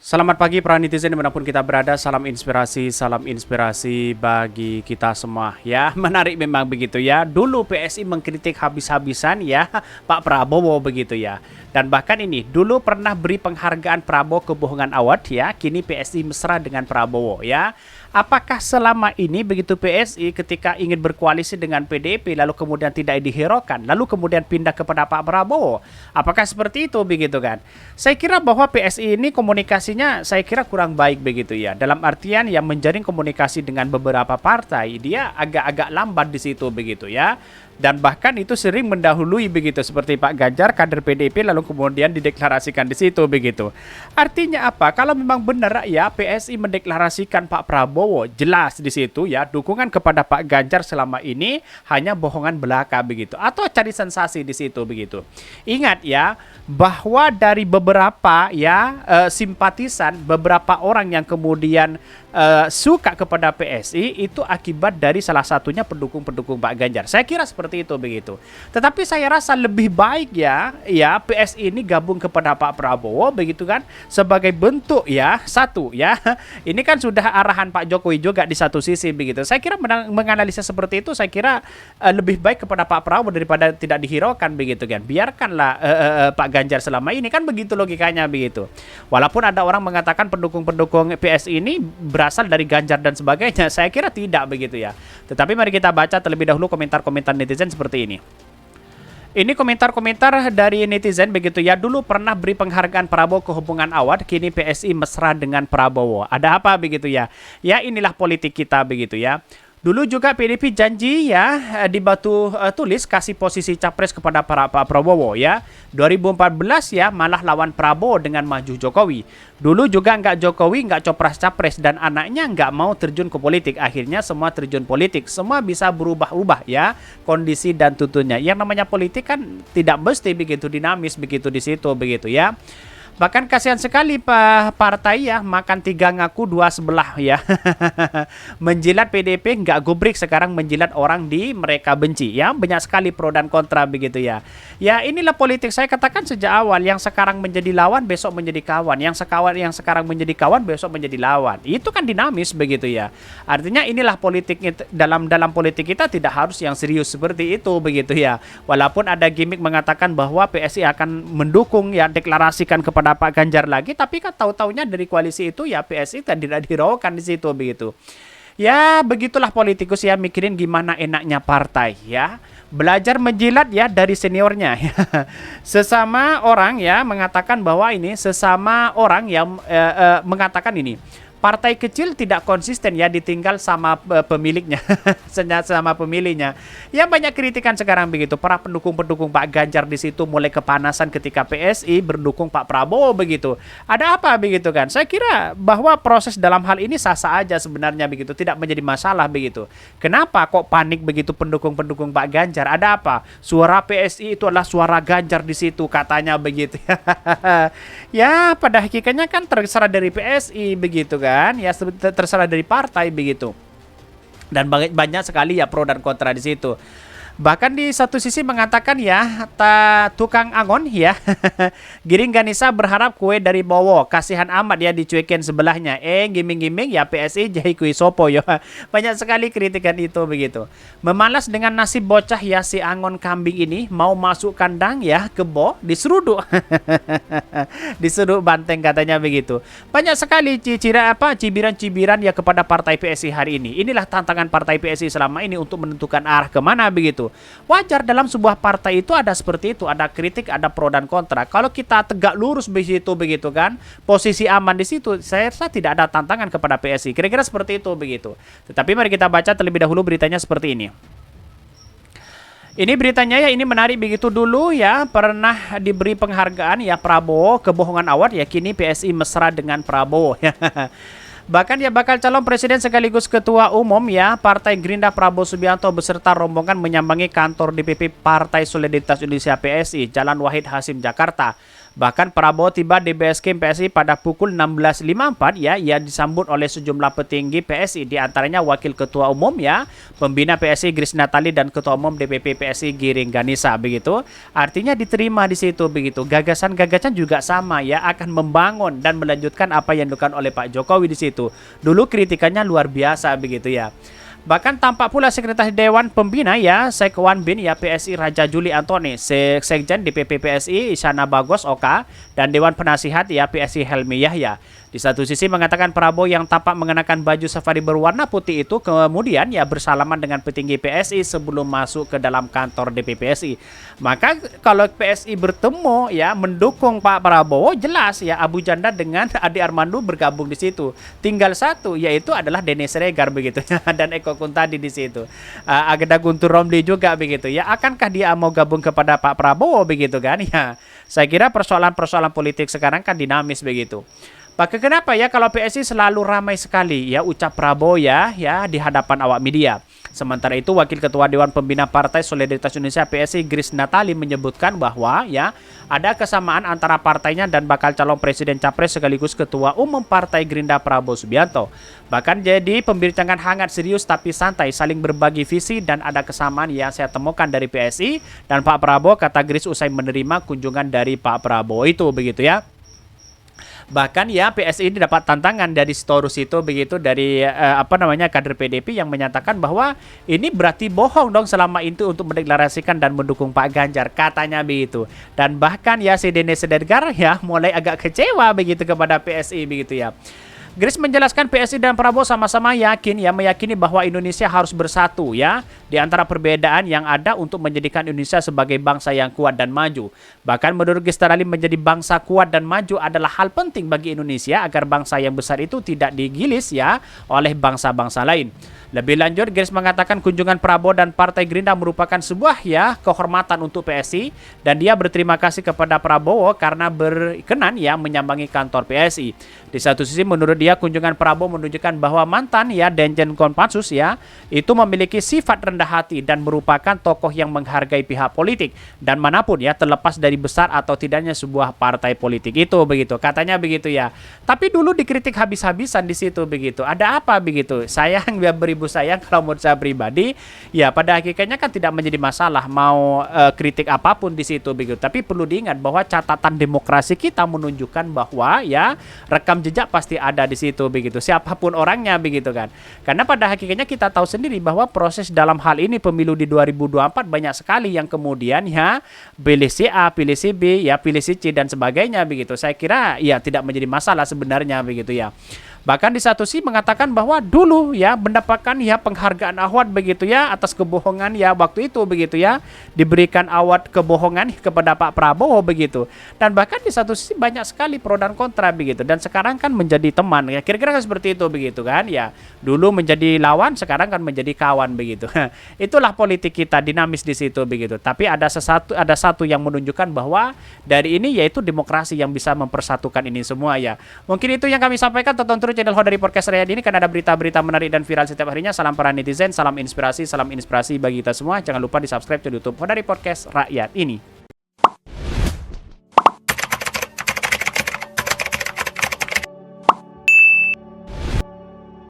Selamat pagi para netizen dimanapun kita berada, salam inspirasi bagi kita semua ya. Menarik memang begitu ya. Dulu PSI mengkritik habis-habisan ya Pak Prabowo begitu ya. Dan bahkan ini dulu pernah beri penghargaan Prabowo Kebohongan Award ya. Kini PSI mesra dengan Prabowo ya. Apakah selama ini begitu PSI ketika ingin berkoalisi dengan PDIP lalu kemudian tidak dihiraukan, lalu kemudian pindah kepada Pak Prabowo? Apakah seperti itu begitu kan? Saya kira bahwa PSI ini komunikasinya saya kira kurang baik begitu ya. Dalam artian yang menjalin komunikasi dengan beberapa partai dia agak-agak lambat di situ begitu ya. Dan bahkan itu sering mendahului begitu seperti Pak Ganjar kader PDIP lalu kemudian dideklarasikan di situ begitu. Artinya apa? Kalau memang benar ya PSI mendeklarasikan Pak Prabowo jelas di situ ya dukungan kepada Pak Ganjar selama ini hanya bohongan belaka begitu atau cari sensasi di situ begitu. Ingat ya bahwa dari beberapa ya simpatisan beberapa orang yang kemudian suka kepada PSI itu akibat dari salah satunya pendukung-pendukung Pak Ganjar. Saya kira seperti itu begitu. Tetapi saya rasa lebih baik ya PSI ini gabung kepada Pak Prabowo begitu kan sebagai bentuk ya satu ya. Ini kan sudah arahan Pak Jokowi juga di satu sisi begitu. Saya kira menganalisa seperti itu saya kira lebih baik kepada Pak Prabowo daripada tidak dihiraukan begitu kan. Biarkanlah Pak Ganjar selama ini kan begitu logikanya begitu. Walaupun ada orang mengatakan pendukung-pendukung PSI ini berasal dari Ganjar dan sebagainya, saya kira tidak begitu ya. Tetapi mari kita baca terlebih dahulu komentar-komentar netizen seperti ini. Ini komentar-komentar dari netizen begitu ya. Dulu pernah beri penghargaan Prabowo Kebohongan Award, kini PSI mesra dengan Prabowo. Ada apa begitu ya? Ya inilah politik kita begitu ya. Dulu juga PDIP janji ya di batu tulis kasih posisi capres kepada Pak Prabowo ya. 2014 ya malah lawan Prabowo dengan maju Jokowi. Dulu juga nggak Jokowi nggak capres dan anaknya nggak mau terjun ke politik. Akhirnya semua terjun politik. Semua bisa berubah-ubah ya kondisi dan tuntunya. Yang namanya politik kan tidak mesti begitu dinamis begitu di situ begitu ya. Bahkan kasihan sekali partai ya makan tiga ngaku dua sebelah ya. Menjilat PDIP nggak gubrik sekarang menjilat orang di mereka benci ya. Banyak sekali pro dan kontra begitu ya. Ya inilah politik saya katakan sejak awal yang sekarang menjadi lawan besok menjadi kawan. Yang sekarang menjadi kawan besok menjadi lawan. Itu kan dinamis begitu ya. Artinya inilah politik dalam politik kita tidak harus yang serius seperti itu begitu ya. Walaupun ada gimmick mengatakan bahwa PSI akan mendukung ya deklarasikan kepada Pak Ganjar lagi, tapi kan tahu-taunya dari koalisi itu ya PSI tidak dihiraukan di situ begitu. Ya begitulah politikus ya mikirin gimana enaknya partai ya. Belajar menjilat ya dari seniornya. Sesama orang ya mengatakan bahwa ini sesama orang yang mengatakan ini. Partai kecil tidak konsisten ya ditinggal sama pemiliknya, sama pemilihnya. Ya banyak kritikan sekarang begitu. Para pendukung-pendukung Pak Ganjar di situ mulai kepanasan ketika PSI berdukung Pak Prabowo begitu. Ada apa begitu kan? Saya kira bahwa proses dalam hal ini sah-sah aja sebenarnya begitu, tidak menjadi masalah begitu. Kenapa kok panik begitu pendukung-pendukung Pak Ganjar? Ada apa? Suara PSI itu adalah suara Ganjar di situ katanya begitu. Ya pada hakikatnya kan terserah dari PSI begitu kan. Ya terserah dari partai begitu. Dan banyak sekali ya pro dan kontra di situ. Bahkan di satu sisi mengatakan ya tukang angon ya Giring Ganesa berharap kue dari Bowo. Kasihan amat ya dicuekin sebelahnya. Giming-giming ya PSI jahi kui sopo ya. Banyak sekali kritikan itu begitu. Memalas dengan nasib bocah ya si angon kambing ini. Mau masuk kandang ya kebo diseruduk. Diseruduk banteng katanya begitu. Banyak sekali cibiran-cibiran ya kepada partai PSI hari ini. Inilah tantangan partai PSI selama ini untuk menentukan arah kemana begitu. Wajar dalam sebuah partai itu ada seperti itu, ada kritik, ada pro dan kontra. Kalau kita tegak lurus begitu kan, posisi aman di situ, saya rasa tidak ada tantangan kepada PSI. Kira-kira seperti itu begitu. Tetapi mari kita baca terlebih dahulu beritanya seperti ini. Ini beritanya ya ini menarik begitu dulu ya pernah diberi penghargaan ya Prabowo Kebohongan Award ya kini PSI mesra dengan Prabowo ya. Bahkan ya bakal calon presiden sekaligus ketua umum ya Partai Gerindra Prabowo Subianto beserta rombongan menyambangi kantor DPP Partai Solidaritas Indonesia PSI Jalan Wahid Hasim Jakarta. Bahkan Prabowo tiba di base camp PSI pada pukul 16.54 ya, ia disambut oleh sejumlah petinggi PSI, di antaranya Wakil Ketua Umum ya, Pembina PSI Grace Natali dan Ketua Umum DPP PSI Giring Ganesa begitu. Artinya diterima di situ begitu. Gagasan-gagasan juga sama ya, akan membangun dan melanjutkan apa yang dilakukan oleh Pak Jokowi di situ. Dulu kritikannya luar biasa begitu ya. Bahkan tampak pula Sekretaris Dewan Pembina ya, Sekwan Bin ya PSI Raja Juli Antoni, Sekjen DPP PSI Isyana Bagos Oka, dan Dewan Penasihat ya PSI Helmi Yahya. Di satu sisi mengatakan Prabowo yang tampak mengenakan baju safari berwarna putih itu kemudian ya bersalaman dengan petinggi PSI sebelum masuk ke dalam kantor DPP PSI. Maka kalau PSI bertemu ya mendukung Pak Prabowo, jelas ya Abu Janda dengan Ade Armando bergabung di situ. Tinggal satu yaitu adalah Dennis Regar begitu ya, dan Eko Kuntadi di situ. Ada Guntur Romli juga begitu ya. Akankah dia mau gabung kepada Pak Prabowo begitu kan ya? Saya kira persoalan-persoalan politik sekarang kan dinamis begitu. Maka kenapa ya kalau PSI selalu ramai sekali ya ucap Prabowo ya di hadapan awak media. Sementara itu Wakil Ketua Dewan Pembina Partai Solidaritas Indonesia PSI Grace Natali menyebutkan bahwa ya ada kesamaan antara partainya dan bakal calon presiden capres sekaligus Ketua Umum Partai Gerindra Prabowo Subianto. Bahkan jadi pembincangan hangat serius tapi santai, saling berbagi visi dan ada kesamaan yang saya temukan dari PSI dan Pak Prabowo, kata Grace usai menerima kunjungan dari Pak Prabowo itu begitu ya. Bahkan ya PSI ini dapat tantangan dari Sitorus itu begitu, dari kader PDP yang menyatakan bahwa ini berarti bohong dong selama itu untuk mendeklarasikan dan mendukung Pak Ganjar, katanya begitu. Dan bahkan ya si Dennis Regar ya mulai agak kecewa begitu kepada PSI begitu ya. Grace menjelaskan PSI dan Prabowo sama-sama meyakini bahwa Indonesia harus bersatu ya di antara perbedaan yang ada untuk menjadikan Indonesia sebagai bangsa yang kuat dan maju. Bahkan menurut Grace Natali menjadi bangsa kuat dan maju adalah hal penting bagi Indonesia agar bangsa yang besar itu tidak digilis ya oleh bangsa-bangsa lain. Lebih lanjut, Grace mengatakan kunjungan Prabowo dan Partai Gerindra merupakan sebuah ya kehormatan untuk PSI dan dia berterima kasih kepada Prabowo karena berkenan ya menyambangi kantor PSI. Di satu sisi menurut dia kunjungan Prabowo menunjukkan bahwa mantan ya Danjen Kopassus ya itu memiliki sifat rendah hati dan merupakan tokoh yang menghargai pihak politik dan manapun ya terlepas dari besar atau tidaknya sebuah partai politik itu begitu, katanya begitu ya. Tapi dulu dikritik habis-habisan di situ begitu. Ada apa begitu? Sayang ya beribu sayang kalau menurut saya pribadi ya pada hakikatnya kan tidak menjadi masalah mau kritik apapun di situ begitu. Tapi perlu diingat bahwa catatan demokrasi kita menunjukkan bahwa ya rekam jejak pasti ada di situ begitu, siapapun orangnya begitu kan. Karena pada hakikatnya kita tahu sendiri bahwa proses dalam hal ini pemilu di 2024 banyak sekali yang kemudian ya pilih si A, pilih si B, ya pilih si C dan sebagainya begitu. Saya kira ya tidak menjadi masalah sebenarnya begitu ya. Bahkan di satu sisi mengatakan bahwa dulu ya mendapatkan ya penghargaan award begitu ya atas kebohongan ya waktu itu begitu ya, diberikan award kebohongan kepada Pak Prabowo begitu. Dan bahkan di satu sisi banyak sekali pro dan kontra begitu, dan sekarang kan menjadi teman ya, kira-kira kan seperti itu begitu kan ya. Dulu menjadi lawan, sekarang kan menjadi kawan begitu. Itulah politik kita dinamis di situ begitu. Tapi ada satu yang menunjukkan bahwa dari ini yaitu demokrasi yang bisa mempersatukan ini semua ya. Mungkin itu yang kami sampaikan. Tonton terus channel Hodari Podcast Rakyat ini karena ada berita-berita menarik dan viral setiap harinya. Salam para netizen, salam inspirasi bagi kita semua. Jangan lupa di subscribe ke YouTube Hodari Podcast Rakyat ini.